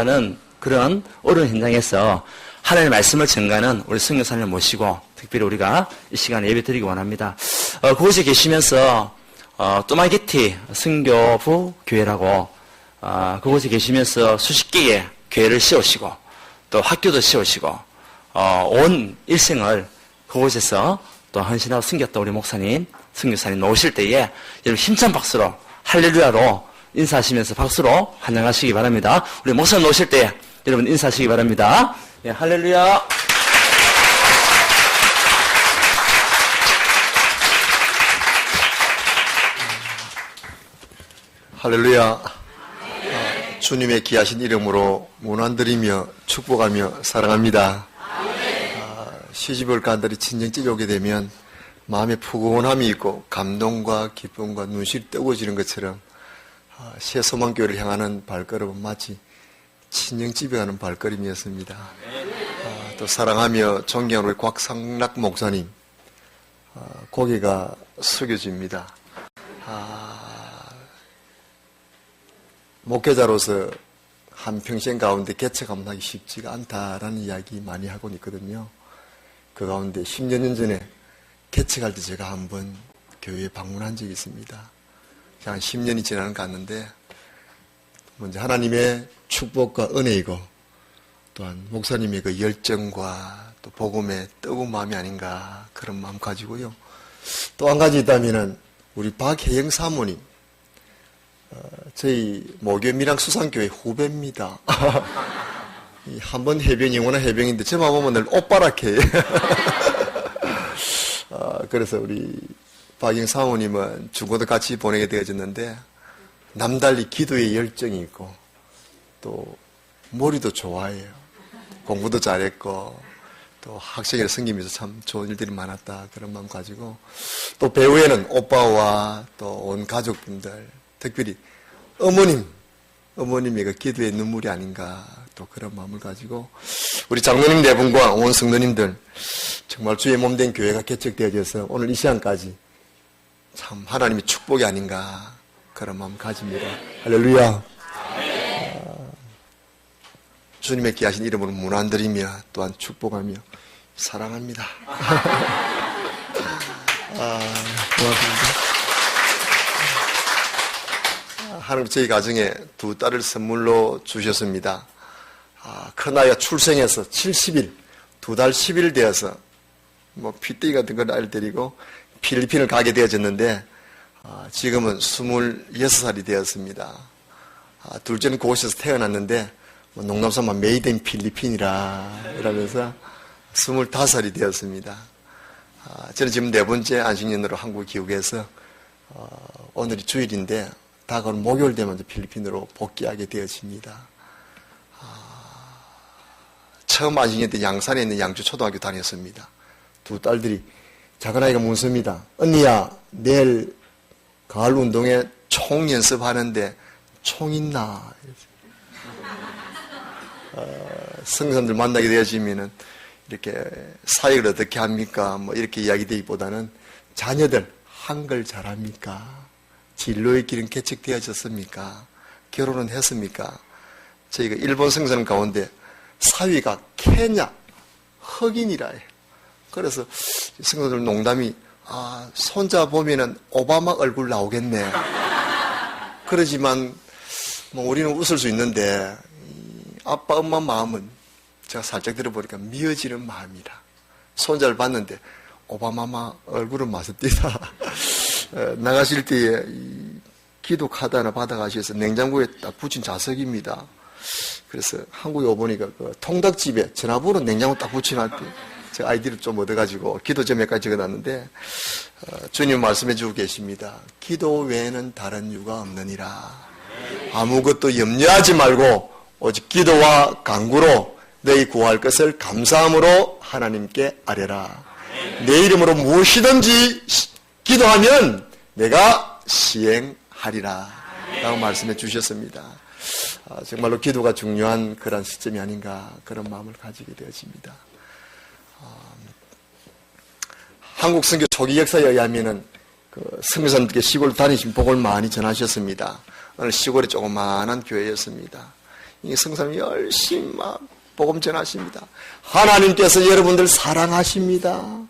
하는 그런 어려운 현장에서 하나님의 말씀을 전가하는 우리 선교사님을 모시고 특별히 우리가 이 시간에 예배 드리기 원합니다. 그곳에 계시면서 또마게티 선교부 교회라고 그곳에 계시면서 수십 개의 교회를 세우시고 또 학교도 세우시고 온 일생을 그곳에서 또 헌신하고 섬겼던 우리 목사님, 선교사님 나오실 때에 여러분 힘찬 박수로 할렐루야로 인사하시면서 박수로 환영하시기 바랍니다. 우리 목사님 나오실 때 여러분 인사하시기 바랍니다. 네, 할렐루야. 할렐루야. 주님의 귀하신 이름으로 문안드리며 축복하며 사랑합니다. 시집을 간들이 친정집에 오게 되면 마음에 푸근함이 있고 감동과 기쁨과 눈시울이 뜨거워지는 것처럼 새 소망교회를 향하는 발걸음은 마치 친정집에 가는 발걸음이었습니다. 또 사랑하며 존경하는 우리 곽상락 목사님 고개가 숙여집니다. 목회자로서 한평생 가운데 개척하기 쉽지가 않다라는 이야기 많이 하고 있거든요. 그 가운데 10여 년 전에 개척할 때 제가 한번 교회에 방문한 적이 있습니다. 한 10년이 지나는 것 같는데 먼저 하나님의 축복과 은혜이고 또한 목사님의 그 열정과 또 복음의 뜨거운 마음이 아닌가 그런 마음 가지고요. 또 한 가지 있다면은 우리 박혜영 사모님 저희 모교 밀양수산교회 후배입니다. 한 번 해병, 영원한 해병인데 저만 보면 늘 오빠락해. 그래서 우리 박영 사모님은 중고도 같이 보내게 되어졌는데 남달리 기도에 열정이 있고 또 머리도 좋아해요. 공부도 잘했고 또 학생회를 섬기면서 참 좋은 일들이 많았다 그런 마음 가지고 또 배후에는 오빠와 또 온 가족분들 특별히 어머님의 그 기도의 눈물이 아닌가 또 그런 마음을 가지고 우리 장로님 네 분과 온 성도님들 정말 주의 몸된 교회가 개척되어져서 오늘 이 시간까지 참 하나님의 축복이 아닌가 그런 마음 가집니다. 할렐루야. 주님의 귀하신 이름으로 문안드리며 또한 축복하며 사랑합니다. 고맙습니다. 하나님 저희 가정에 두 딸을 선물로 주셨습니다. 큰아이가 출생해서 70일, 2달 10일 되어서 피떼기 같은 걸 아이를 데리고 필리핀을 가게 되어졌는데 지금은 26살이 되었습니다. 둘째는 그곳에서 태어났는데 농담삼아 메이드 인 필리핀이라 이러면서 25살이 되었습니다. 저는 지금 4번째 안식년으로 한국 귀국해서 오늘이 주일인데 다가오는 목요일 되면 필리핀으로 복귀하게 되어집니다. 처음 안식년 때 양산에 있는 양주초등학교 다녔습니다. 두 딸들이 작은아이가 묻습니다. 언니야 내일 가을 운동회 총 연습하는데 총 있나? 성사님들 만나게 되어지면은 이렇게 사역을 어떻게 합니까? 이렇게 이야기되기보다는 자녀들 한글 잘합니까? 진로의 길은 개척되어졌습니까? 결혼은 했습니까? 저희가 일본 성사님 가운데 사위가 케냐 흑인이라 해요. 그래서 성도들 농담이 손자 보면은 오바마 얼굴 나오겠네. 그러지만 우리는 웃을 수 있는데 아빠 엄마 마음은 제가 살짝 들어보니까 미어지는 마음이라. 손자를 봤는데 오바마 얼굴은 맞습니다. 나가실 때에 기도 카드 하나 받아가셔서 냉장고에 딱 붙인 자석입니다. 그래서 한국에 오보니까 그 통닭집에 전화번호 냉장고 딱 붙여놨대. 제가 아이디를 좀 얻어가지고 기도 제목까지 적어놨는데 주님 말씀해 주고 계십니다. 기도 외에는 다른 이유가 없느니라. 아무것도 염려하지 말고 오직 기도와 간구로 너희 구할 것을 감사함으로 하나님께 아뢰라. 내 이름으로 무엇이든지 기도하면 내가 시행하리라 라고 말씀해 주셨습니다. 정말로 기도가 중요한 그런 시점이 아닌가 그런 마음을 가지게 되어집니다. 한국 선교 초기 역사에 의하면은 선교사님들께 시골 다니신 복을 많이 전하셨습니다. 어느 시골에 조그마한 교회였습니다. 이 성사님 열심히 막 복음 전하십니다. 하나님께서 여러분들 사랑하십니다.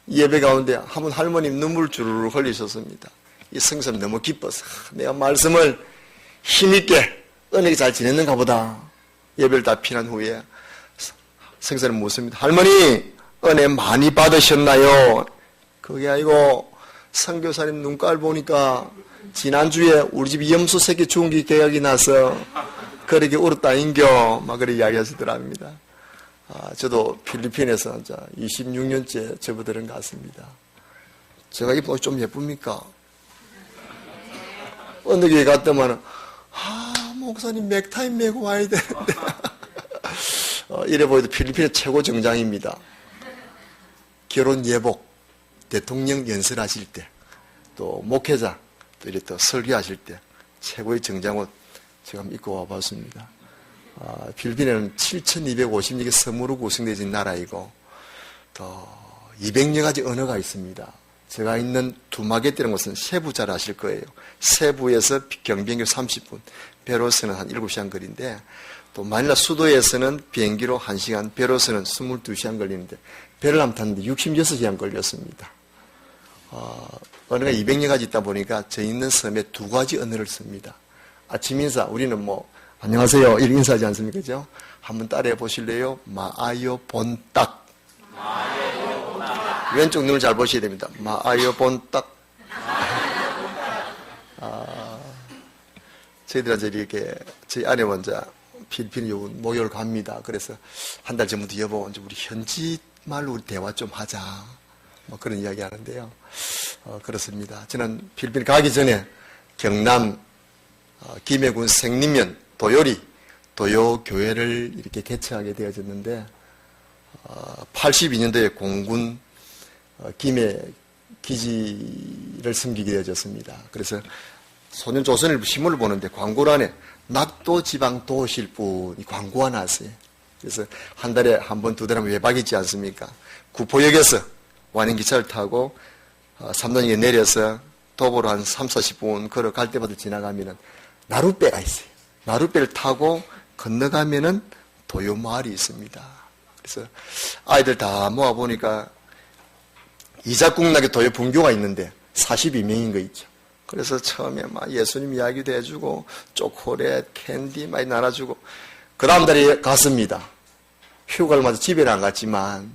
예배 가운데 한 분 할머님 눈물 주르르 흘리셨습니다. 이 성사님 너무 기뻐서 내가 말씀을 힘있게 은혜가 잘 지냈는가 보다. 예배를 다 피난 후에 성사님 묻습니다. 할머니 은혜 많이 받으셨나요? 그게 아니고 선교사님 눈깔 보니까 지난주에 우리 집 염소 새끼 죽은 게 계약이 나서 그렇게 울었다인겨 막 그렇게 이야기하시더랍니다. 저도 필리핀에서 이제 26년째 접어드는 것 같습니다. 제가 이 옷 좀 예쁩니까? 어느 교회 갔더만 목사님 맥타이 메고 와야 되는데 이래 보여도 필리핀의 최고 정장입니다. 결혼 예복, 대통령 연설하실 때, 또 목회자, 또 이렇게 또 설교하실 때 최고의 정장옷 제가 입고 와봤습니다. 필리핀에는 7,256개 섬으로 구성되어진 나라이고 또 200여 가지 언어가 있습니다. 제가 있는 두마게띠라는 곳은 세부 잘 아실 거예요. 세부에서 경비행기로 30분, 배로서는 한 7시간 거리인데 또 마닐라 수도에서는 비행기로 1시간, 배로서는 22시간 걸리는데 배를 한번 탔는데 66시간 걸렸습니다. 언어가 200여 가지 있다 보니까 저 있는 섬에 2가지 언어를 씁니다. 아침 인사, 우리는 뭐 안녕하세요 이렇게 인사하지 않습니까? 그죠? 한번 따라해 보실래요? 마아요 본딱. 왼쪽 눈을 잘 보셔야 됩니다. 마아요 본딱. 저희들한테 이렇게 저희 아내 먼저 필리핀 목요일 갑니다. 그래서 한 달 전부터 여보 이제 우리 현지 말로 우리 대화 좀 하자. 뭐 그런 이야기 하는데요. 그렇습니다. 저는 필리핀 가기 전에 경남 김해군 생리면 도요교회를 이렇게 개최하게 되어졌는데 82년도에 공군 김해 기지를 섬기게 되어졌습니다. 그래서 소년 조선일보 신문을 보는데 광고란에 낙도 지방 도실 분이 광고가 나왔어요. 그래서 한 달에 한 번, 두 달에 한 번 외박 있지 않습니까? 구포역에서 완행기차를 타고 삼단역에 내려서 도보로 한 3, 40분 걸어갈 때마다 지나가면은 나룻배가 있어요. 나룻배를 타고 건너가면은 도요마을이 있습니다. 그래서 아이들 다 모아보니까 이자국락에 도요 분교가 있는데 42명인 거 있죠. 그래서 처음에 막 예수님 이야기도 해주고 초콜릿, 캔디 많이 나눠주고 그 다음 달에 갔습니다. 휴가를 맞아 집에는 안 갔지만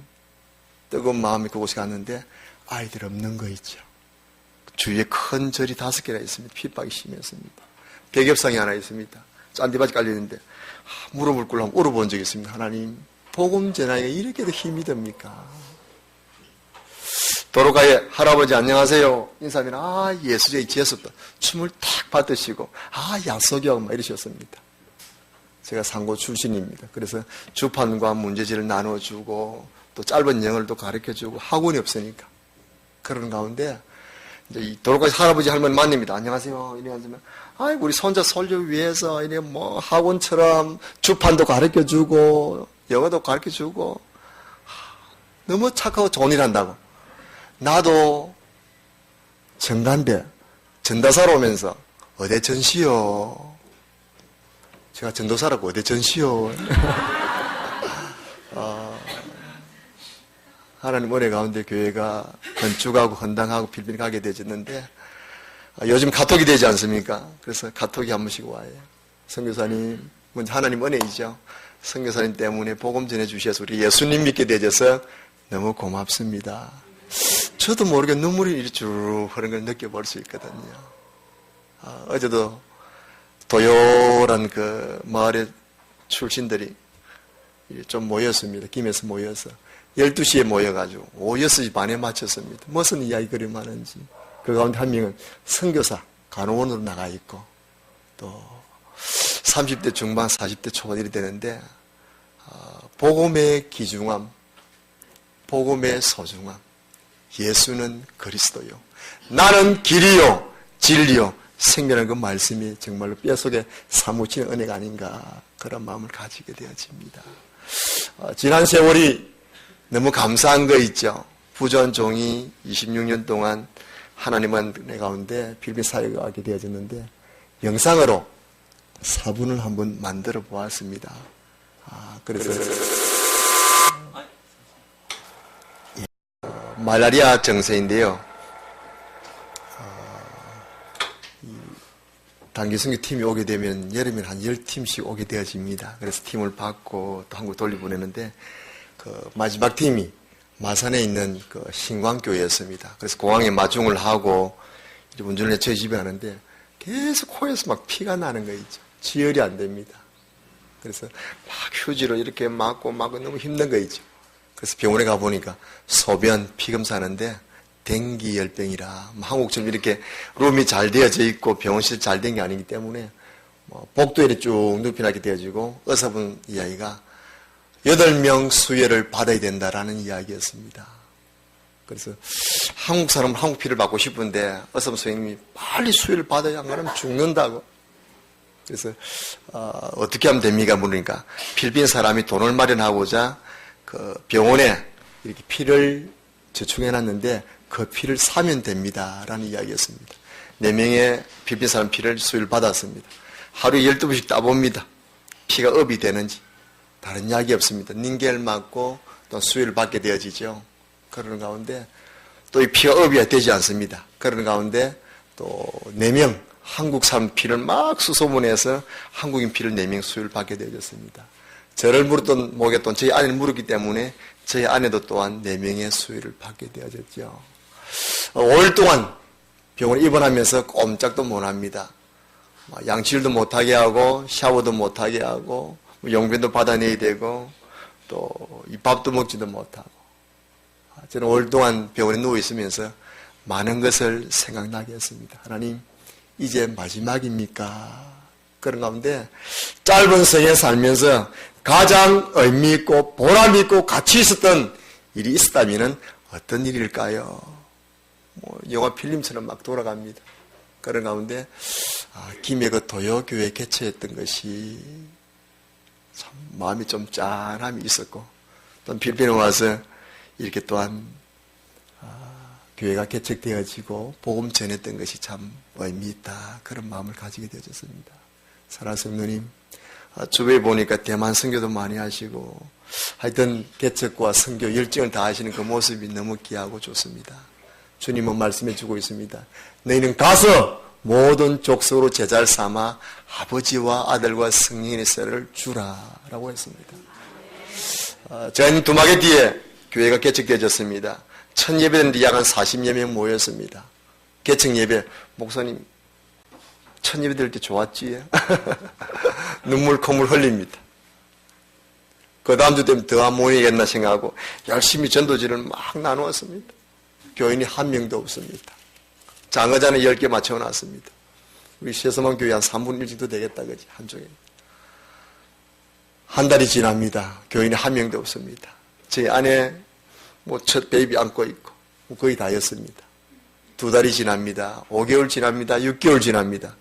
뜨거운 마음이 그곳에 갔는데 아이들 없는 거 있죠. 주위에 큰 절이 5개나 있습니다. 핍박이 심했습니다. 백엽상이 하나 있습니다. 짠디바지 깔려있는데 무릎을 꿇고 한번 울어본 적이 있습니다. 하나님 복음 전하기가 이렇게도 힘이 듭니까? 도로가에 할아버지 안녕하세요 인사하면 예수적이 지혜롭다 춤을 탁 받으시고 약속이요 막 이러셨습니다. 제가 상고 출신입니다. 그래서 주판과 문제지를 나눠주고 또 짧은 영어를 또 가르쳐주고 학원이 없으니까 그런 가운데 이제 이 도로가에 할아버지 할머니 만납니다. 안녕하세요 이래 앉으면 우리 손자 설교 위해서 이래 뭐 학원처럼 주판도 가르쳐주고 영어도 가르쳐주고 너무 착하고 좋은 일 한다고. 나도 정단대 전도사로 오면서 어디 전시요? 제가 전도사라고 어디 전시요? 하나님 은혜 가운데 교회가 건축하고 헌당하고 필리핀 가게 되었는데 요즘 카톡이 되지 않습니까? 그래서 카톡이 한 번씩 와요. 선교사님, 하나님 은혜이죠. 선교사님 때문에 복음 전해주셔서 우리 예수님 믿게 되어서 너무 고맙습니다. 저도 모르게 눈물이 이리 쭉 흐르는 걸 느껴볼 수 있거든요. 어제도 도요란 그 마을의 출신들이 좀 모였습니다. 김에서 모여서 12시에 모여가지고 오후 6시 반에 마쳤습니다. 무슨 이야기 그리 많은지. 그 가운데 한 명은 선교사 간호원으로 나가 있고 또 30대 중반 40대 초반 이렇게 되는데 복음의 귀중함, 복음의 소중함, 예수는 그리스도요. 나는 길이요, 진리요, 생명이라는 그 말씀이 정말로 뼈속에 사무치는 은혜가 아닌가 그런 마음을 가지게 되어집니다. 지난 세월이 너무 감사한 거 있죠. 부전 종이 26년 동안 하나님은 내 가운데 필리핀 사역을 하게 되어졌는데 영상으로 사분을 한번 만들어 보았습니다. 그래서 말라리아 정세인데요. 단기성교 팀이 오게 되면 여름에 한 10팀씩 오게 되어집니다. 그래서 팀을 받고 또 한국 돌려보내는데 그 마지막 팀이 마산에 있는 그 신광교회였습니다. 그래서 공항에 마중을 하고 이제 운전을 해 저희 집에 가는데 계속 코에서 막 피가 나는 거 있죠. 지혈이 안 됩니다. 그래서 막 휴지로 이렇게 막고 너무 힘든 거 있죠. 그래서 병원에 가보니까 소변 피검사하는데 댕기열병이라 한국처럼 이렇게 룸이 잘 되어져 있고 병원실 잘 된 게 아니기 때문에 복도에 쭉 눕혀나게 되어지고 의사분 이야기가 8명 수혈을 받아야 된다라는 이야기였습니다. 그래서 한국 사람은 한국 피를 받고 싶은데 의사분 선생님이 빨리 수혈을 받아야 안 그러면 죽는다고. 그래서 어떻게 하면 됩니까? 물으니까 필리핀 사람이 돈을 마련하고자 그 병원에 이렇게 피를 저축해놨는데 그 피를 사면 됩니다. 라는 이야기였습니다. 4명의 필리핀 사람 피를 수혈을 받았습니다. 하루에 12번씩 따봅니다. 피가 업이 되는지. 다른 이야기 없습니다. 닌겔 맞고 또 수혈을 받게 되어지죠. 그러는 가운데 또 이 피가 업이 되지 않습니다. 그러는 가운데 또 4명 한국 사람 피를 막 수소문해서 한국인 피를 4명 수혈을 받게 되어졌습니다. 저를 물었던 모르겠던 저희 아내를 물었기 때문에 저희 아내도 또한 4명의 수혈을 받게 되어졌죠. 5일 동안 병원에 입원하면서 꼼짝도 못합니다. 양치질도 못하게 하고 샤워도 못하게 하고 용변도 받아내야 되고 또 이 밥도 먹지도 못하고 저는 5일 동안 병원에 누워있으면서 많은 것을 생각나게 했습니다. 하나님 이제 마지막입니까? 그런 가운데 짧은 생에 살면서 가장 의미 있고 보람 있고 가치 있었던 일이 있었다면 어떤 일일까요? 영화 필름처럼 막 돌아갑니다. 그런 가운데 김해 그 도요교회 개최했던 것이 참 마음이 좀 짠함이 있었고 또 필리핀에 와서 이렇게 또한 교회가 개척되어지고 복음 전했던 것이 참 의미 있다. 그런 마음을 가지게 되어졌습니다. 사랑하는 성도님, 주변에 보니까 대만 선교도 많이 하시고 하여튼 개척과 선교 열정을 다하시는 그 모습이 너무 귀하고 좋습니다. 주님은 말씀해 주고 있습니다. 너희는 가서 모든 족속으로 제자를 삼아 아버지와 아들과 성령의 세를 주라 라고 했습니다. 전 두마게티에 교회가 개척되어졌습니다. 첫 예배인데 약 한 40여 명 모였습니다. 개척 예배, 목사님 첫 예배 드릴 때 좋았지? 눈물 콧물 흘립니다. 그 다음 주 되면 더 모이겠나 생각하고 열심히 전도지를 막 나누었습니다. 교인이 한 명도 없습니다. 장의자는 10개 맞춰놨습니다. 우리 세서만 교회 한 3분 1정도 되겠다, 그지? 한쪽에. 한 달이 지납니다. 교인이 한 명도 없습니다. 제 아내, 첫 베이비 안고 있고, 거의 다였습니다. 2달이 지납니다. 5개월 지납니다. 6개월 지납니다.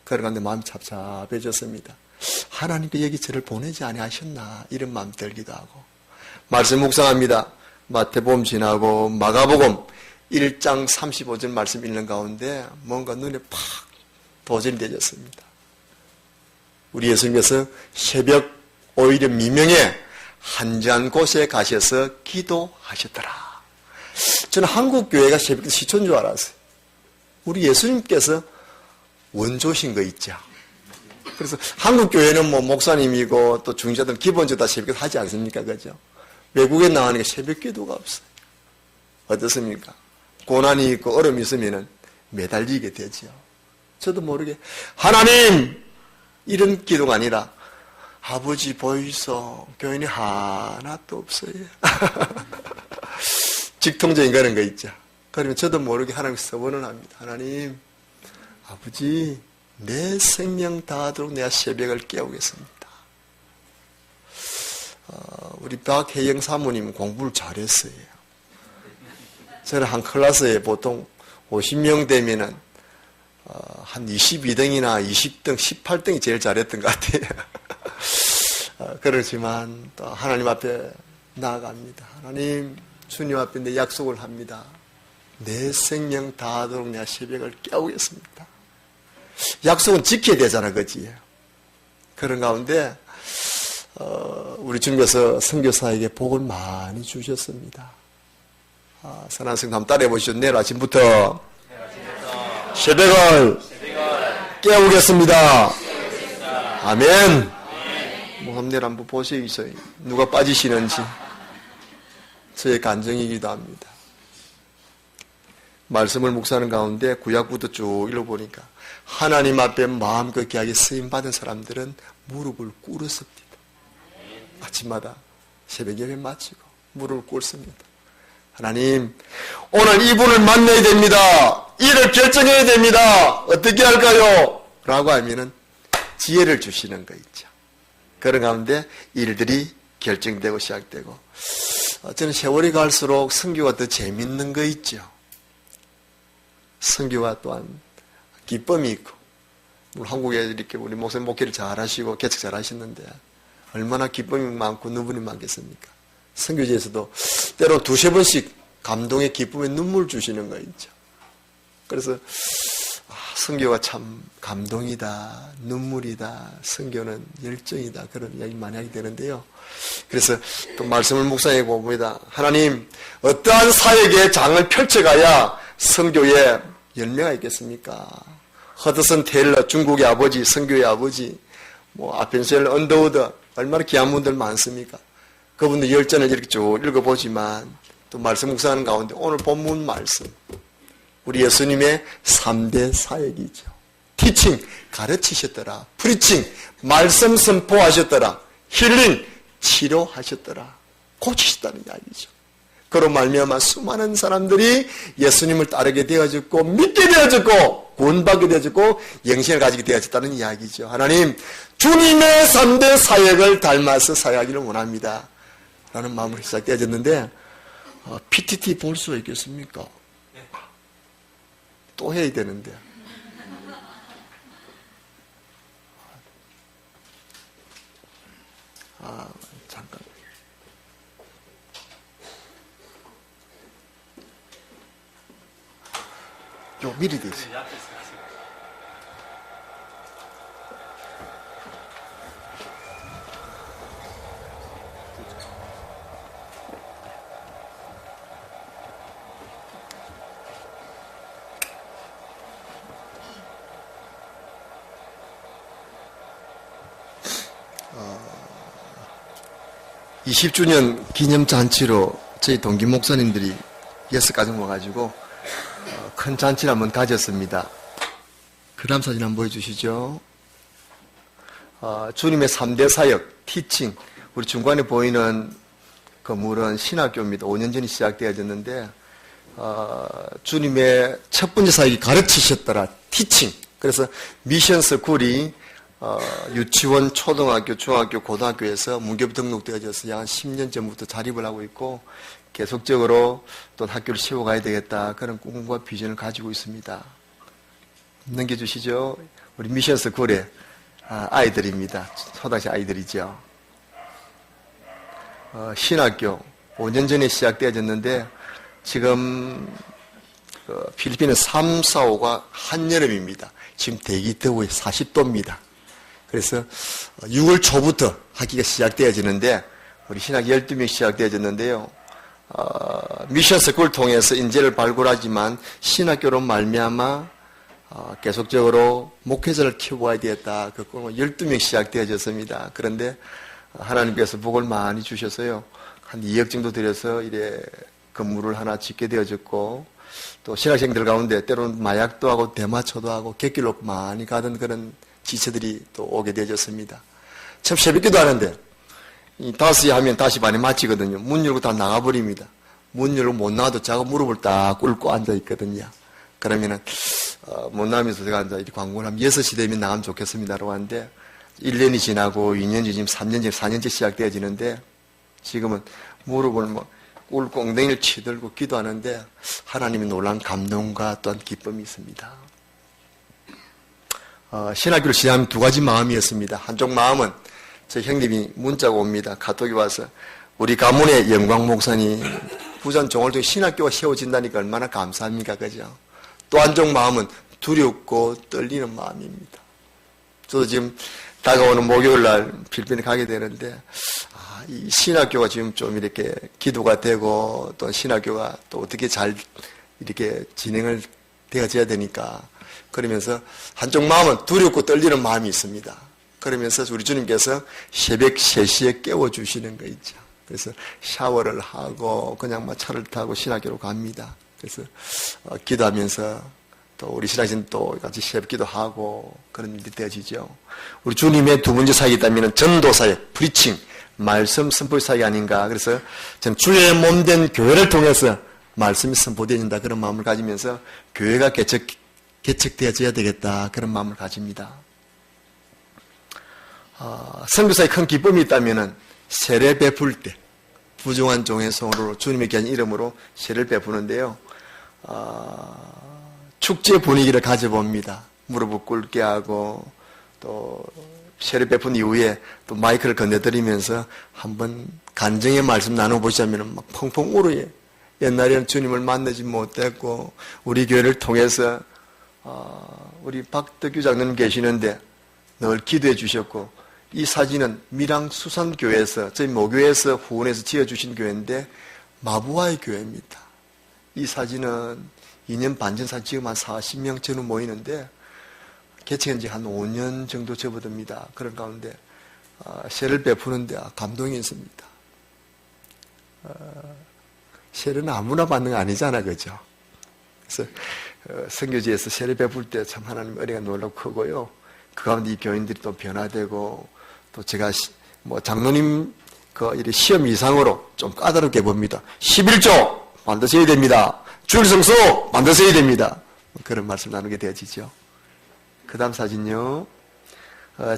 그러는데 마음이 잡잡해졌습니다. 하나님께 여기 저를 보내지 아니하셨나, 이런 마음 들기도 하고. 말씀 묵상합니다. 마태복음 지나고 마가복음 1장 35절 말씀 읽는 가운데 뭔가 눈에 팍 도전이 되졌습니다. 우리 예수님께서 새벽 오히려 미명에 한적한 곳에 가셔서 기도하셨더라. 저는 한국 교회가 새벽 시초인 줄 알았어요. 우리 예수님께서 원조신 거 있죠. 그래서 한국 교회는 목사님이고 또 중직자들은 기본적으로 다 새벽 하지 않습니까? 그죠? 외국에 나가니까 새벽 기도가 없어요. 어떻습니까? 고난이 있고 어려움이 있으면 매달리게 되죠. 저도 모르게 하나님 이런 기도가 아니라 아버지 보이소 교인이 하나도 없어요. 직통적인 그런 거 있죠. 그러면 저도 모르게 하나님 서원을 합니다. 하나님 아버지 내 생명 다하도록 내가 새벽을 깨우겠습니다. 우리 박혜영 사모님 공부를 잘했어요. 저는 한 클래스에 보통 50명 되면은 한 22등이나 20등, 18등이 제일 잘했던 것 같아요. 그렇지만 또 하나님 앞에 나아갑니다. 하나님, 주님 앞에 내 약속을 합니다. 내 생명 다하도록 내가 새벽을 깨우겠습니다. 약속은 지켜야 되잖아, 그지? 그런 가운데 우리 주님께서 선교사에게 복을 많이 주셨습니다. 선한 성도 한번 따라해 보시죠. 내일 아침부터 새벽을 깨우겠습니다. 아멘. 내일 한번 보시죠. 누가 빠지시는지. 저의 간증이기도 합니다. 말씀을 묵상하는 가운데 구약부터 쭉 읽어보니까 하나님 앞에 마음껏 귀하게 쓰임받은 사람들은 무릎을 꿇었습니다. 아침마다 새벽 예배 마치고 무릎을 꿇습니다. 하나님, 오늘 이분을 만나야 됩니다. 일을 결정해야 됩니다. 어떻게 할까요? 라고 하면은 지혜를 주시는 거 있죠. 그런 가운데 일들이 결정되고 시작되고, 저는 세월이 갈수록 선교가 더 재밌는 거 있죠. 선교가 또한 기쁨이 있고, 한국에 이렇게 우리 목사님 목회를 잘 하시고 개척 잘 하시는데 얼마나 기쁨이 많고 누분이 많겠습니까? 선교지에서도 때로 두세 번씩 감동의 기쁨의 눈물 주시는 거 있죠. 그래서 선교가 참 감동이다, 눈물이다, 선교는 열정이다, 그런 이야기 많이 하게 되는데요. 그래서 또 말씀을 묵상해 봅니다. 하나님, 어떠한 사역의 장을 펼쳐가야 선교에 열매가 있겠습니까? 허드슨 테일러, 중국의 아버지, 선교의 아버지, 아펜셀 언더우드, 얼마나 귀한 분들 많습니까? 그분들 열전을 이렇게 쭉 읽어보지만 또 말씀 묵상하는 가운데 오늘 본문 말씀, 우리 예수님의 3대 사역이죠. 티칭, 가르치셨더라. 프리칭, 말씀 선포하셨더라. 힐링, 치료하셨더라. 고치셨다는 이야기죠. 그로 말미암아 수많은 사람들이 예수님을 따르게 되어졌고 믿게 되어졌고 구원받게 되어졌고 영생을 가지게 되어졌다는 이야기죠. 하나님, 주님의 3대 사역을 닮아서 사역하기를 원합니다. 라는 마음으로 시작되어졌는데 PTT 볼 수가 있겠습니까? 또 해야 되는데. 잠깐. 요 미리 되지. 20주년 기념잔치로 저희 동기 목사님들이 6가정 와가지고 큰 잔치를 한번 가졌습니다. 그다음 사진 한번 보여주시죠. 주님의 3대 사역, 티칭. 우리 중간에 보이는 건물은 신학교입니다. 5년 전에 시작되어졌는데 주님의 첫 번째 사역이 가르치셨더라. 티칭. 그래서 미션 스쿨이 유치원, 초등학교, 중학교, 고등학교에서 문교부 등록되어져서 약 10년 전부터 자립을 하고 있고 계속적으로 또 학교를 세워가야 되겠다. 그런 꿈과 비전을 가지고 있습니다. 넘겨주시죠. 우리 미션 스쿨의 아이들입니다. 초등학생 아이들이죠. 신학교 5년 전에 시작되어졌는데 지금 필리핀은 3, 4, 5가 한여름입니다. 지금 대기 더위에 40도입니다. 그래서 6월 초부터 학기가 시작되어지는데 우리 신학 12명 시작되어졌는데요. 미션 스쿨을 통해서 인재를 발굴하지만 신학교로 말미암아 계속적으로 목회자를 키워야 되겠다. 그 꿈은 12명 시작되어졌습니다. 그런데 하나님께서 복을 많이 주셔서요. 한 2억 정도 들여서 이래 건물을 하나 짓게 되어졌고 또 신학생들 가운데 때로는 마약도 하고 대마초도 하고 객길로 많이 가던 그런 지체들이 또 오게 되어졌습니다. 참 새벽기도 하는데 이 5시 하면 5시 반에 마치거든요. 문 열고 다 나가버립니다. 문 열고 못 나와도 자가 무릎을 딱 꿇고 앉아있거든요. 그러면은 못 나오면서 제가 앉아 이렇게 광고를 하면 6시 되면 나가면 좋겠습니다라고 하는데 1년이 지나고 2년이 지금 3년째 4년째 시작되어지는데 지금은 무릎을 꿇고 엉덩이를 치들고 기도하는데 하나님의 놀라운 감동과 또한 기쁨이 있습니다. 신학교를 시작하면 2가지 마음이었습니다. 한쪽 마음은 제 형님이 문자가 옵니다. 카톡이 와서 우리 가문의 영광 목사님 부산 종월동 신학교가 세워진다니까 얼마나 감사합니까? 그죠? 또 한쪽 마음은 두렵고 떨리는 마음입니다. 저도 지금 다가오는 목요일 날 필리핀에 가게 되는데, 이 신학교가 지금 좀 이렇게 기도가 되고, 또 신학교가 또 어떻게 잘 이렇게 진행을 되어져야 되니까, 그러면서 한쪽 마음은 두렵고 떨리는 마음이 있습니다. 그러면서 우리 주님께서 새벽 3시에 깨워주시는 거 있죠. 그래서 샤워를 하고 그냥 막 차를 타고 신학교로 갑니다. 그래서 기도하면서 또 우리 신학생 또 같이 새벽 기도하고 그런 일이 되어지죠. 우리 주님의 두 번째 사역이 있다면 전도 사역, 프리칭, 말씀 선포 사역이 아닌가. 그래서 저는 주의 몸된 교회를 통해서 말씀이 선포되어진다 그런 마음을 가지면서 교회가 개척되어져야 되겠다 그런 마음을 가집니다. 선교사의 큰 기쁨이 있다면 세례 베풀 때 부정한 종의 손으로 주님의 귀한 이름으로 세례를 베푸는데요. 축제 분위기를 가져봅니다. 무릎을 꿇게 하고 또 세례 베푼 이후에 또 마이크를 건네드리면서 한번 간증의 말씀 나눠보자면 막 펑펑 울어요. 옛날에는 주님을 만나지 못했고 우리 교회를 통해서 우리 박덕규 장로님 계시는데 늘 기도해 주셨고 이 사진은 밀양수산교회에서 저희 모교에서 후원해서 지어주신 교회인데 마부와의 교회입니다. 이 사진은 2년 반 전 사진 지금 한 40명 전후 모이는데 개최한 지 한 5년 정도 접어듭니다. 그런 가운데 세례를 베푸는데 감동이 있습니다. 세례는 아무나 받는 거 아니잖아, 그죠? 그래서 선교지에서 세례 베풀 때 참 하나님 은혜가 놀랍고 크고요. 그 가운데 이 교인들이 또 변화되고 또 제가 장로님 이 시험 이상으로 좀 까다롭게 봅니다. 11조 반드시 해야 됩니다. 주일 성수 반드시 해야 됩니다. 그런 말씀 나누게 되어지죠. 그 다음 사진요.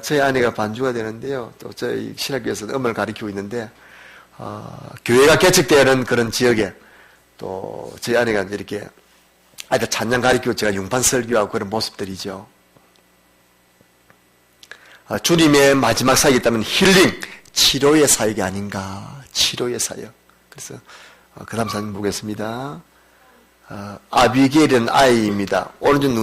저희 아내가 반주가 되는데요. 또 저희 신학교에서는 음악을 가르치고 있는데 교회가 개척되는 그런 지역에 또 저희 아내가 이렇게 아이들 찬양 가르치고 제가 융판 설교하고 그런 모습들이죠. 주님의 마지막 사역이 있다면 힐링, 치료의 사역이 아닌가. 치료의 사역. 그래서 그 다음 사진 보겠습니다. 아비게일은 아이입니다. 오른쪽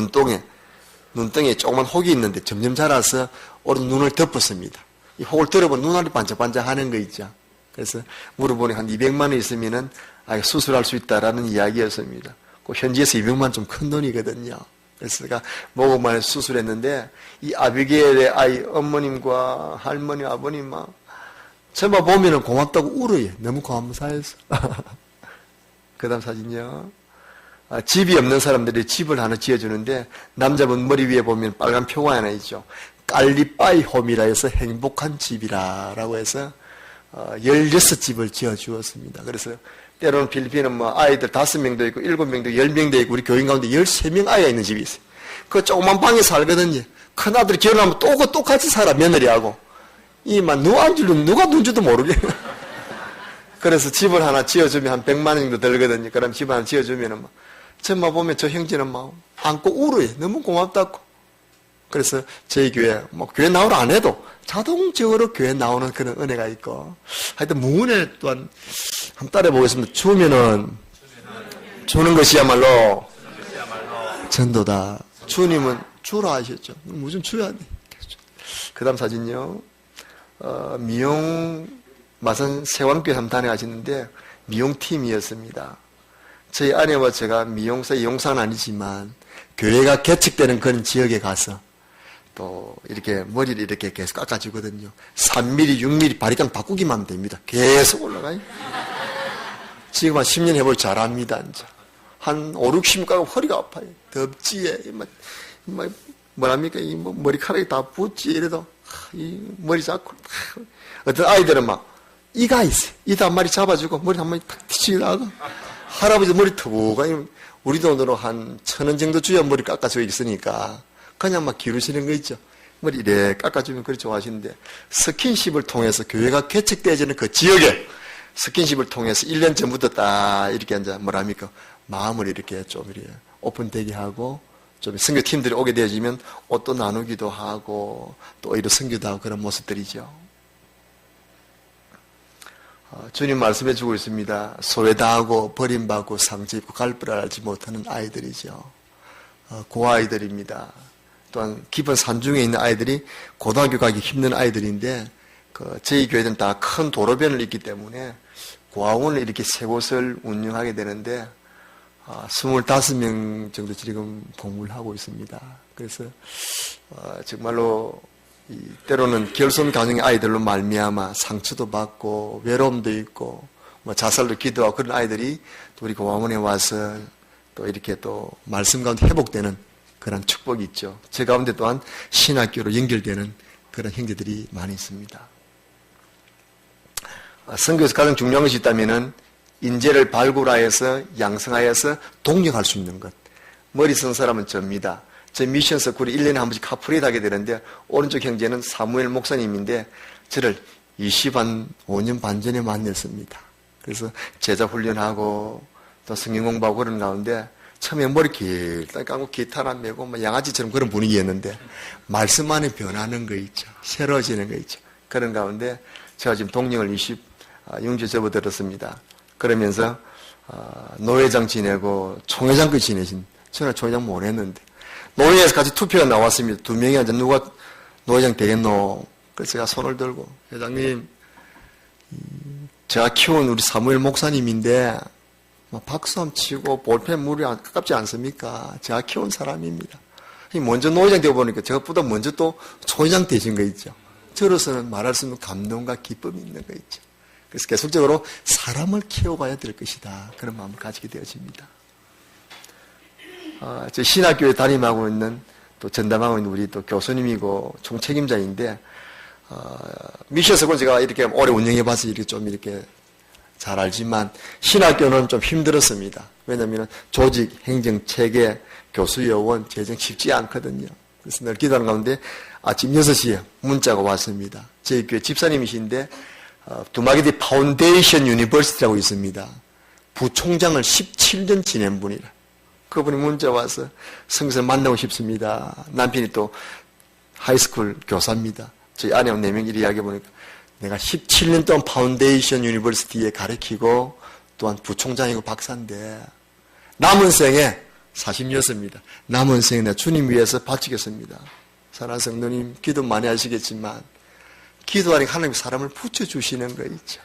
눈동에 조그만 혹이 있는데 점점 자라서 오른 눈을 덮었습니다. 이 혹을 들어보면 눈알이 반짝반짝 하는 거 있죠. 그래서 물어보니 한 200만 원 있으면은 수술할 수 있다라는 이야기였습니다. 그 현지에서 200만 원 좀 큰 돈이거든요. 그래서 제가 목욕만에 수술했는데 이 아비게일의 아이 어머님과 할머니 아버님 막 저만 보면은 고맙다고 울어요. 너무 감사해서. 그 다음 사진요. 집이 없는 사람들이 집을 하나 지어주는데 남자분 머리 위에 보면 빨간 표가 하나 있죠. 깔리빠이 홈이라 해서 행복한 집이라고 해서 16집을 지어주었습니다. 그래서 때로는 필리핀은 아이들 5명도 있고 7명도 있고 10명도 있고 우리 교인 가운데 13명 아이가 있는 집이 있어요. 그 조그만 방에 살거든요. 큰아들이 결혼하면 또 똑같이 살아, 며느리하고. 누가 누군지도 모르게. 그래서 집을 하나 지어주면 한 100만 원 정도 들거든요. 그럼 집 하나 지어주면은 저만 보면 저 형제는 안고 울어요. 너무 고맙다고. 그래서 저희 교회, 교회 나오라 안 해도 자동적으로 교회 나오는 그런 은혜가 있고. 하여튼 무은혜 또한 한번 따라 보겠습니다. 주는 것이야말로 전도다. 주님은 주라 하셨죠. 무슨 주야 돼. 그 다음 사진요. 미용, 마산 세왕교회 한번 다녀가시는데 미용팀이었습니다. 저희 아내와 제가 미용사, 이용사는 아니지만 교회가 개척되는 그런 지역에 가서 또 이렇게 머리를 이렇게 계속 깎아주거든요. 3mm, 6mm 바리깡 바꾸기만 하면 됩니다. 계속 올라가요. 지금 한 10년 해볼 잘합니다. 이제. 한 5, 60년 깎으면 허리가 아파요. 덥지에, 뭐랍니까? 머리카락이 다 붙지. 이래도, 이 머리 잡고, 어떤 아이들은 이가 있어요. 이도 한 마리 잡아주고, 머리 한 마리 탁 뒤치다가, 할아버지 머리 터부가, 우리 돈으로 한 1,000원 정도 주야 머리 깎아주고 있으니까, 그냥 기르시는 거 있죠. 머리 이래 깎아주면 그렇게 좋아하시는데, 스킨십을 통해서 교회가 개척되어지는 그 지역에, 스킨십을 통해서 1년 전부터 딱 이렇게 이제 마음을 이렇게 좀 이렇게 오픈되게 하고, 좀 선교팀들이 오게 되어지면 옷도 나누기도 하고, 또 오히려 선교도 하고 그런 모습들이죠. 주님 말씀해 주고 있습니다. 소외당하고 버림받고 상처입고 갈 줄 알지 못하는 아이들이죠. 그 아이들입니다. 또한 깊은 산중에 있는 아이들이 고등학교 가기 힘든 아이들인데 저희 교회는 다 큰 도로변을 있기 때문에 고아원을 이렇게 세 곳을 운영하게 되는데 25명 정도 지금 복무를 하고 있습니다. 그래서 정말로 때로는 결손 가정의 아이들로 말미암아 상처도 받고 외로움도 있고 뭐 자살도 기도하고 그런 아이들이 또 우리 고아원에 와서 또 이렇게 또 말씀 가운데 회복되는 그런 축복이 있죠. 제 가운데 또한 신학교로 연결되는 그런 형제들이 많이 있습니다. 선교에서 가장 중요한 것이 있다면은 인재를 발굴하여서 양성하여서 동력할 수 있는 것. 머리 쓴 사람은 접니다. 제 미션 서클이 1년에 한 번씩 카프레이드 하게 되는데 오른쪽 형제는 사무엘 목사님인데 저를 25년 반 전에 만났습니다. 그래서 제자 훈련하고 또 성경 공부하고 그런 가운데 처음에 머리 길딱 감고 기타나 메고 뭐 양아치처럼 그런 분위기였는데 말씀 안에 변하는 거 있죠. 새로워지는 거 있죠. 그런 가운데 제가 지금 동령을 26주 접어들었습니다. 그러면서 노회장 지내고 총회장까지 지내신 저는 총회장 못 했는데 노회에서 같이 투표가 나왔습니다. 2명이 앉아 누가 노회장 되겠노? 그래서 제가 손을 들고 회장님 제가 키운 우리 사무엘 목사님인데 박수 한번 치고 볼펜 물이 가깝지 않습니까? 제가 키운 사람입니다. 먼저 노회장 되어 보니까 저것보다 먼저 또 총회장 되신 거 있죠. 저로서는 말할 수 없는 감동과 기쁨이 있는 거 있죠. 그래서 계속적으로 사람을 키워가야 될 것이다. 그런 마음을 가지게 되어집니다. 저 신학교에 담임하고 있는 또 전담하고 있는 우리 또 교수님이고 총책임자인데 미션석은 제가 이렇게 오래 운영해봐서 이렇게 좀 이렇게 잘 알지만 신학교는 좀 힘들었습니다. 왜냐하면 조직, 행정, 체계, 교수 요원, 재정 쉽지 않거든요. 그래서 늘 기도하는 가운데 아침 6시에 문자가 왔습니다. 저희 교회 집사님이신데 두마기디 파운데이션 유니버시티라고 있습니다. 부총장을 17년 지낸 분이라. 그분이 문자 와서 성서 만나고 싶습니다. 남편이 또 하이스쿨 교사입니다. 저희 아내하고 4명 이리 이야기해 보니까 내가 17년 동안 파운데이션 유니버시티에 가르치고 또한 부총장이고 박사인데 남은 생에 46입니다. 남은 생에 내가 주님 위해서 바치겠습니다. 사랑하는 성도님 기도 많이 하시겠지만 기도하니까 하나님 사람을 붙여주시는 거 있죠.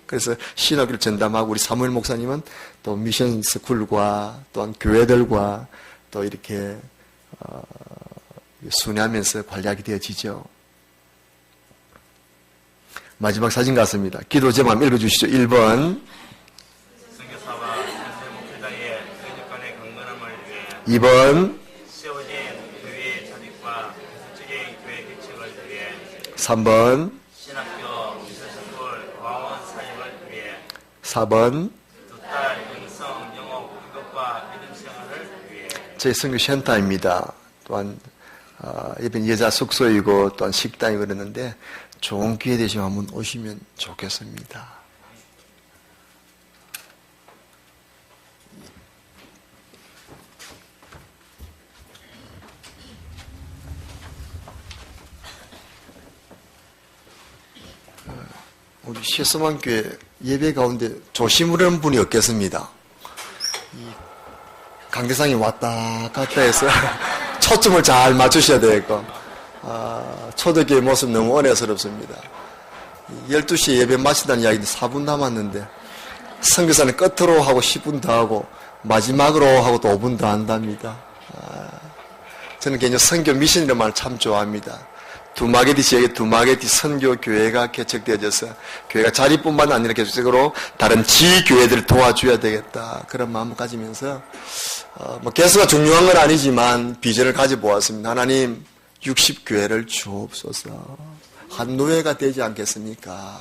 그래서 신학교를 전담하고 우리 사무엘 목사님은 또 미션 스쿨과 또한 교회들과 또 이렇게 순회하면서 관리하게 되어지죠. 마지막 사진 같습니다. 기도 제목 한번 읽어주시죠. 1번 선교사와 현재 목회자의 교육관의 강건함을 위해 2번 세워진 교회의 자립과 구체적인 교회 개척을 위해 3번 신학교, 미션스쿨, 과원 사역을 위해 4번 두 딸 영성, 영업, 이것과 믿음 생활을 위해 제 선교 센터입니다. 또한 이번 여자 숙소이고 또한 식당이 그러는데 좋은 기회 되시면 한번 오시면 좋겠습니다. 우리 시스만 교회 예배 가운데 조심하는 분이 없겠습니다. 강대상이 왔다 갔다 해서 초점을 잘 맞추셔야 되겠고 초대교회 모습 너무 은혜스럽습니다. 12시에 예배 마치다는 이야기인데 4분 남았는데 선교사는 끝으로 하고 10분 더 하고 마지막으로 하고 또 5분 더 한답니다. 저는 개인적으로 선교 미션이라는 말을 참 좋아합니다. 두마게티 지역에 두마게티 선교교회가 개척되어져서 교회가 자리뿐만 아니라 계속적으로 다른 지교회들을 도와줘야 되겠다. 그런 마음을 가지면서 개수가 중요한 건 아니지만 비전을 가져보았습니다. 하나님 60교회를 주옵소서. 한 노예가 되지 않겠습니까?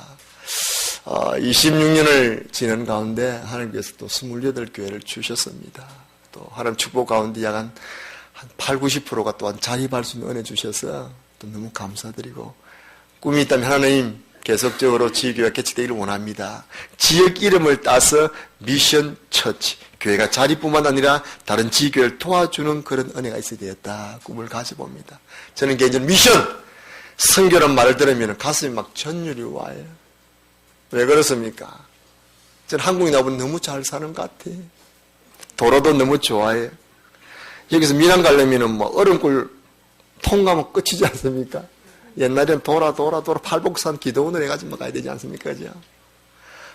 26년을 지낸 가운데 하나님께서 또 28교회를 주셨습니다. 또 하나님 축복 가운데 약 한 8, 90%가 또한 자립할 수 있는 은혜 주셔서 또 너무 감사드리고 꿈이 있다면 하나님 계속적으로 지교회가 개척되기를 원합니다. 지역 이름을 따서 미션 처치, 교회가 자리뿐만 아니라 다른 지교회를 도와주는 그런 은혜가 있어야 되겠다 꿈을 가져봅니다. 저는 개인적으로 미션, 선교란 말을 들으면 가슴이 막 전율이 와요. 왜 그렇습니까? 저는 한국에 나오면 너무 잘 사는 것 같아요. 도로도 너무 좋아해요. 여기서 미남 가려면 뭐 얼음굴 통과하면 끝이지 않습니까? 옛날에는 돌아 팔복산 기도원을 해가지고 가야 되지 않습니까? 그죠?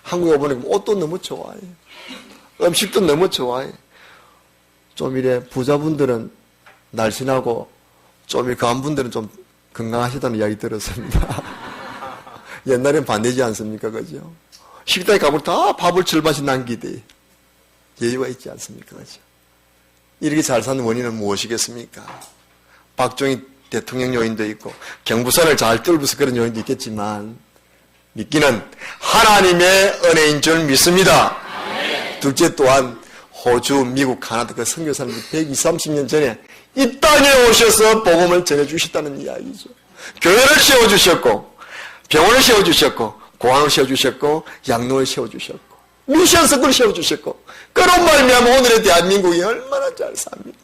한국에 보니까 옷도 너무 좋아해. 음식도 너무 좋아해. 좀 이래 부자분들은 날씬하고 좀 이래 강한 분들은 좀 건강하시다는 이야기 들었습니다. 옛날엔 반대지 않습니까? 그죠? 식당에 가보면 다 밥을 절반씩 남기대. 여유가 있지 않습니까? 그죠? 이렇게 잘 사는 원인은 무엇이겠습니까? 박정희 대통령 요인도 있고 경부선을 잘 뚫어서 그런 요인도 있겠지만 믿기는 하나님의 은혜인 줄 믿습니다. 둘째 또한 호주, 미국, 카나다 그 선교사님이 120, 30년 전에 이 땅에 오셔서 복음을 전해주셨다는 이야기죠. 교회를 세워주셨고 병원을 세워주셨고 공항을 세워주셨고 양로를 세워주셨고 미션 스쿨을 세워주셨고 그런 말미암아 오늘의 대한민국이 얼마나 잘 삽니까?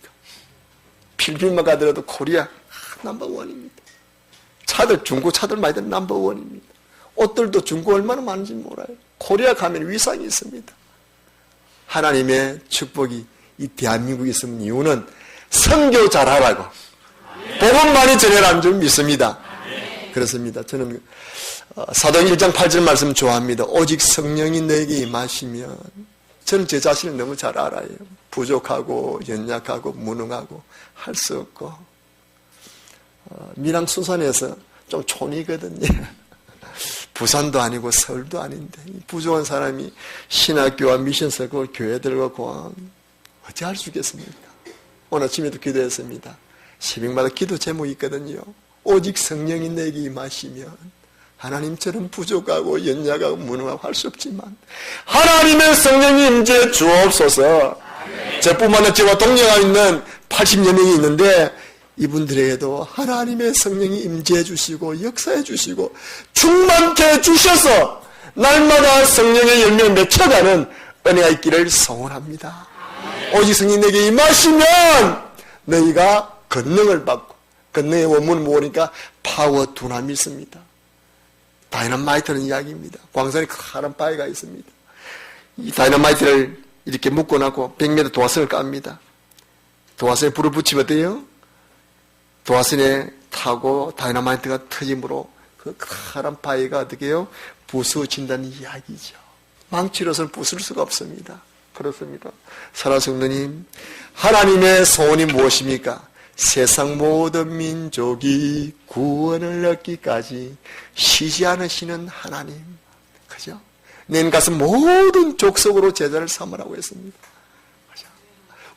필리핀만 가더라도 코리아 넘버원입니다. 차들 중고 차들 많이 든 넘버원입니다. 옷들도 중고 얼마나 많은지 몰라요. 코리아 가면 위상이 있습니다. 하나님의 축복이 이 대한민국에 있으면 이유는 선교 잘하라고 복음 많이 전해라는 줄 믿습니다. 그렇습니다. 저는 사도행 1장 8절 말씀 좋아합니다. 오직 성령이 너에게 임하시면 저는 제 자신을 너무 잘 알아요. 부족하고 연약하고 무능하고 할 수 없고 밀양 수산에서 좀 촌이거든요. 부산도 아니고 서울도 아닌데 부족한 사람이 신학교와 미션스쿨 교회들과 공항 어찌 할 수 있겠습니까? 오늘 아침에도 기도했습니다. 새벽마다 기도 제목이 있거든요. 오직 성령이 내게 임하시면 하나님처럼 부족하고 연약하고 무능하고 할 수 없지만 하나님의 성령이 임재 주옵소서. 저뿐만 아니라 저와 동료가 있는 80여 명이 있는데 이분들에게도 하나님의 성령이 임재해 주시고 역사해 주시고 충만케 해 주셔서 날마다 성령의 열매를 맺혀가는 은혜가 있기를 소원합니다. 오직 성령이 내게 임하시면 너희가 권능을 받고 권능의 원문을 모으니까 파워 두나미 있습니다. 다이너마이트는 이야기입니다. 광산에 커다란 바위가 있습니다. 이 다이너마이트를 이렇게 묶어놓고 100m 도화선을 깝니다. 도화선에 불을 붙이면 어때요? 도화선에 타고 다이너마이트가 터짐으로 그 커다란 바위가 어떻게 해요? 부수진다는 이야기죠. 망치로서는 부술 수가 없습니다. 그렇습니다. 사랑하는 성도님, 하나님의 소원이 무엇입니까? 세상 모든 민족이 구원을 얻기까지 쉬지 않으시는 하나님. 그죠? 낸 가서 모든 족속으로 제자를 삼으라고 했습니다. 그죠?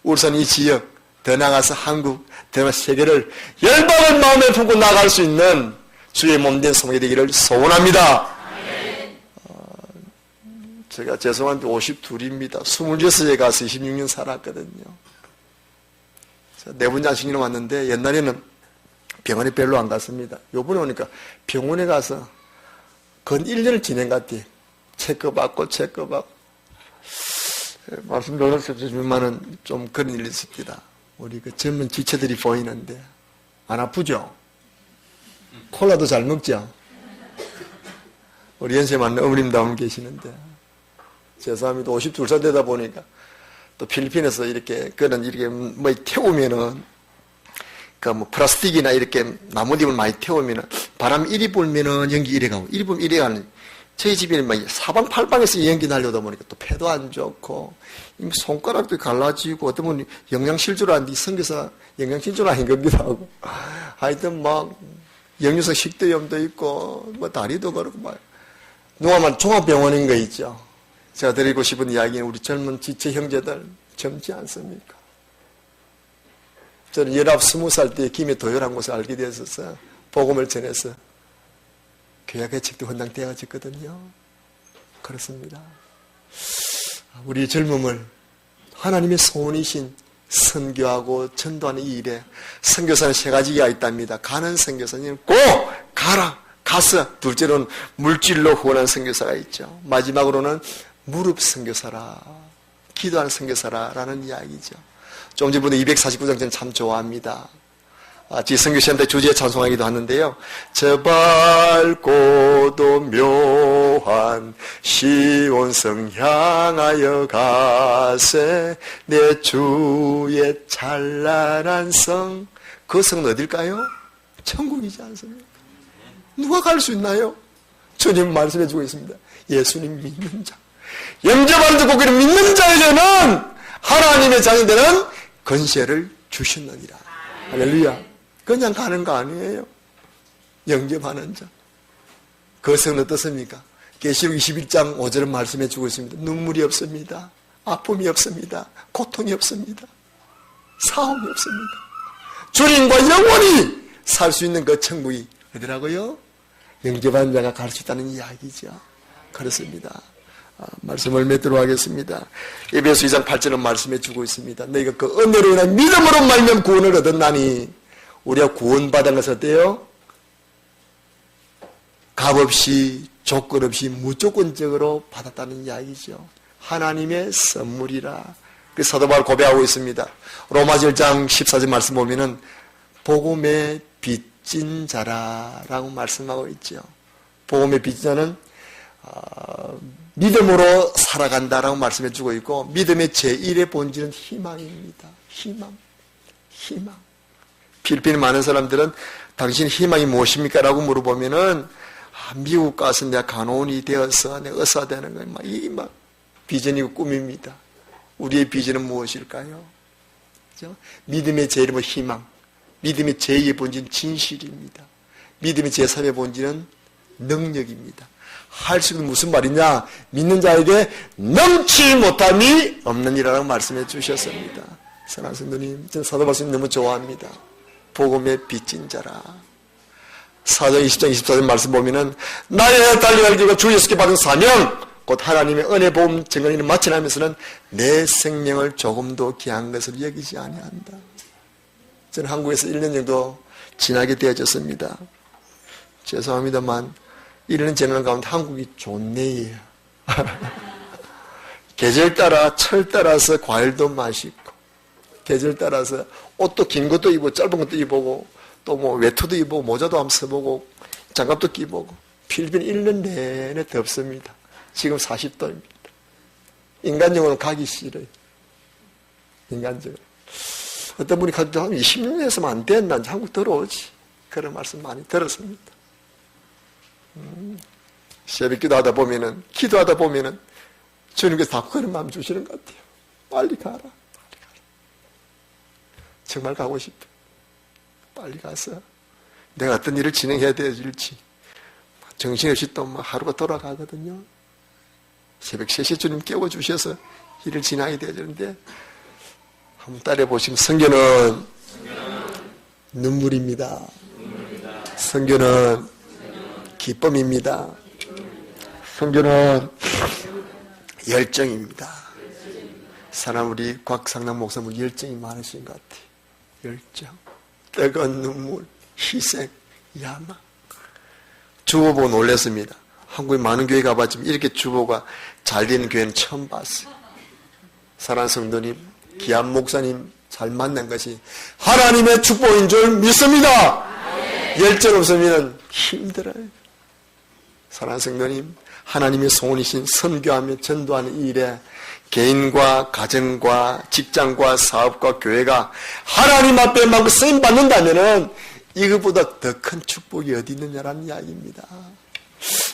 울산 이 지역, 더 나아가서 한국, 더 나아가서 세계를 열방을 마음에 품고 나갈 수 있는 주의 몸된 성이 되기를 소원합니다. 제가 죄송한데 52입니다. 26에 가서 26년 살았거든요. 네 분장식이나 왔는데 옛날에는 병원에 별로 안 갔습니다. 요번에 오니까 병원에 가서 건 1년을 지낸 것 같아요. 체크받고 말씀 드렸지만은 좀 그런 일이 있습니다. 우리 그 젊은 지체들이 보이는데 안 아프죠? 콜라도 잘 먹죠? 우리 연세 많은 어머님도 한 분 계시는데 죄송합니다. 52살 되다 보니까 또 필리핀에서 이렇게 뭐 태우면은 그 뭐 플라스틱이나 이렇게 나무잎을 많이 태우면은 바람 이리 불면은 연기 이래 가고 이리 불면 이래 가는 저희 집에는 막 사방팔방에서 연기 날려다 보니까 또 폐도 안 좋고 손가락도 갈라지고 어떤 분이 영양실조를 하는데 선교사 영양실조를 아닌 겁니다 하고 하여튼 막 역류성 식도염도 있고 뭐 다리도 그렇고 막 누가만 종합병원인 거 있죠. 제가 드리고 싶은 이야기는 우리 젊은 지체 형제들 젊지 않습니까? 저는 19, 20살 때 김해 도열한 곳을 알게 되었어서 복음을 전해서 교회 개척도 헌당되어졌거든요. 그렇습니다. 우리 젊음을 하나님의 소원이신 선교하고 전도하는 이 일에 선교사는 세 가지가 있답니다. 가는 선교사님 꼭 가라. 가서 둘째로는 물질로 후원하는 선교사가 있죠. 마지막으로는 무릎 선교사라, 기도하는 선교사라라는 이야기죠. 좀 전부터 249장 저는 참 좋아합니다. 지 선교시한테 주제에 찬송하기도 하는데요. 저 밝고도 묘한 시온성 향하여 가세 내 주의 찬란한 성 그 성은 어딜까요? 천국이지 않습니까? 누가 갈 수 있나요? 주님 말씀해 주고 있습니다. 예수님 믿는 자, 영접하는 자, 고기를 믿는 자에게는 하나님의 자녀들은 권세를 주셨느니라. 할렐루야. 그냥 가는 거 아니에요. 영접하는 자. 그 성은 어떻습니까? 계시록 21장 5절 말씀해 주고 있습니다. 눈물이 없습니다. 아픔이 없습니다. 고통이 없습니다. 사움이 없습니다. 주님과 영원히 살 수 있는 그 천국이 어디라고요? 영접한 자가 갈 수 있다는 이야기죠. 그렇습니다. 말씀을 맺도록 하겠습니다. 에베소 2장 8절은 말씀해 주고 있습니다. 너희가 그 은혜로 인한 믿음으로 말미암아 구원을 얻었나니, 우리가 구원받은 것은 어때요? 값없이 조건 없이 무조건적으로 받았다는 이야기죠. 하나님의 선물이라. 그 사도 바울 고백하고 있습니다. 로마서 1장 14절 말씀 보면은 복음의 빚진 자라라고 말씀하고 있죠. 복음의 빚진 자는 믿음으로 살아간다라고 말씀해 주고 있고, 믿음의 제1의 본질은 희망입니다. 희망. 필리핀에 많은 사람들은 당신 희망이 무엇입니까? 라고 물어보면은 미국 가서 내가 간호원이 되어서 내가 의사가 되는 거예요. 이게 막 비전이고 꿈입니다. 우리의 비전은 무엇일까요? 그렇죠? 믿음의 제1의 희망, 믿음의 제2의 본질은 진실입니다. 믿음의 제3의 본질은 능력입니다. 할 수 있는 무슨 말이냐? 믿는 자에게 넘치지 못함이 없느니라고 말씀해 주셨습니다. 사랑하는 성도님, 저는 사도 말씀 너무 좋아합니다. 복음의 빚진 자라. 4장 20장 24절 말씀 보면은 나의 달려갈 길과 주 예수께 받은 사명, 곧 하나님의 은혜 복음 증언을 마치나면서는 내 생명을 조금도 귀한 것을 여기지 아니한다. 저는 한국에서 1년 정도 지나게 되어졌습니다. 죄송합니다만 이러는 재난 가운데 한국이 좋네요. 계절 따라 철 따라서 과일도 맛있고, 계절 따라서 옷도 긴 것도 입고 짧은 것도 입고, 또 뭐 외투도 입고 모자도 한번 써보고 장갑도 끼보고. 필리핀 1년 내내 덥습니다. 지금 40도입니다. 인간적으로는 가기 싫어요. 인간적으로. 어떤 분이 가도 한 20년 했으면 안 돼. 난 한국 들어오지. 그런 말씀 많이 들었습니다. 새벽 기도하다 보면은 주님께서 다 그런 마음 주시는 것 같아요. 빨리 가라. 정말 가고 싶어. 빨리 가서 내가 어떤 일을 진행해야 될지 정신없이 또 하루가 돌아가거든요. 새벽 3시에 주님 깨워주셔서 일을 진행해야 되는데, 한번 따라해보시면 성경은 눈물입니다. 성경은 기쁨입니다. 성경은 열정입니다. 사람 우리 곽상남 목사님 열정이 많으신 것 같아요. 열정, 뜨거운 눈물, 희생, 야망. 주보 보고 놀랐습니다. 한국에 많은 교회 가봤지만 이렇게 주보가 잘 되는 교회는 처음 봤어요. 사랑하는 성도님, 귀한 목사님 잘 만난 것이 하나님의 축복인 줄 믿습니다. 열정 없으면 힘들어요. 사랑하는 성도님, 하나님의 소원이신 선교하며 전도하는 이 일에 개인과 가정과 직장과 사업과 교회가 하나님 앞에 막 쓰임 받는다면은 이것보다 더 큰 축복이 어디 있느냐라는 이야기입니다.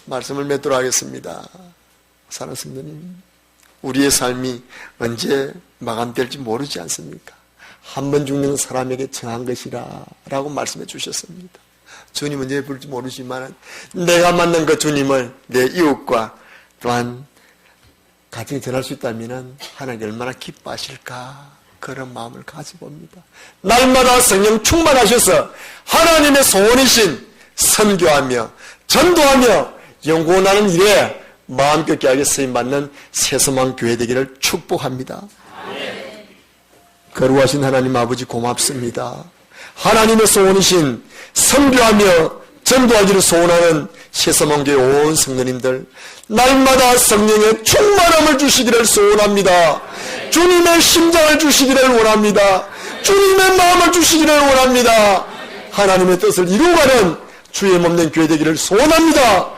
말씀을 맺도록 하겠습니다. 사랑하는 성도님, 우리의 삶이 언제 마감될지 모르지 않습니까? 한 번 죽는 사람에게 정한 것이라 라고 말씀해 주셨습니다. 주님 언제 부를지 모르지만 내가 만난 그 주님을 내 이웃과 또한 가정에 전할 수 있다면 하나님 얼마나 기뻐하실까, 그런 마음을 가져봅니다. 날마다 성령 충만하셔서 하나님의 소원이신 선교하며 전도하며 영원하는 일에 마음 격하게 쓰임받는 새소망 교회 되기를 축복합니다. 거룩하신 하나님 아버지 고맙습니다. 하나님의 소원이신 선교하며 전도하기를 소원하는 새소망교회 온 성도님들, 날마다 성령의 충만함을 주시기를 소원합니다. 주님의 심장을 주시기를 원합니다. 주님의 마음을 주시기를 원합니다. 하나님의 뜻을 이루어가는 주의 몸된 교회 되기를 소원합니다.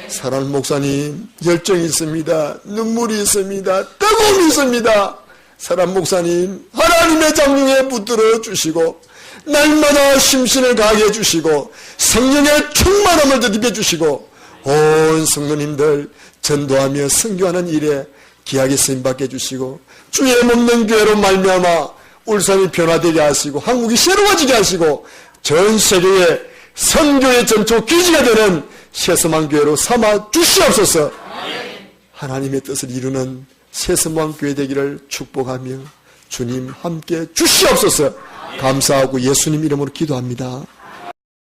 사랑하는 목사님, 열정이 있습니다. 눈물이 있습니다. 뜨거움이 있습니다. 사랑하는 목사님, 하나님의 장중에 붙들어 주시고 날마다 심신을 강하게 해주시고 성령의 충만함을 덧입혀 주시고 온 성도님들 전도하며 선교하는 일에 귀하게 쓰임받게 해주시고 주의 먹는 교회로 말미암아 울산이 변화되게 하시고 한국이 새로워지게 하시고 전 세계에 선교의 전초 기지가 되는 새서만 교회로 삼아 주시옵소서. 하나님의 뜻을 이루는 새서만 교회 되기를 축복하며 주님 함께 주시옵소서. 감사하고 예수님 이름으로 기도합니다.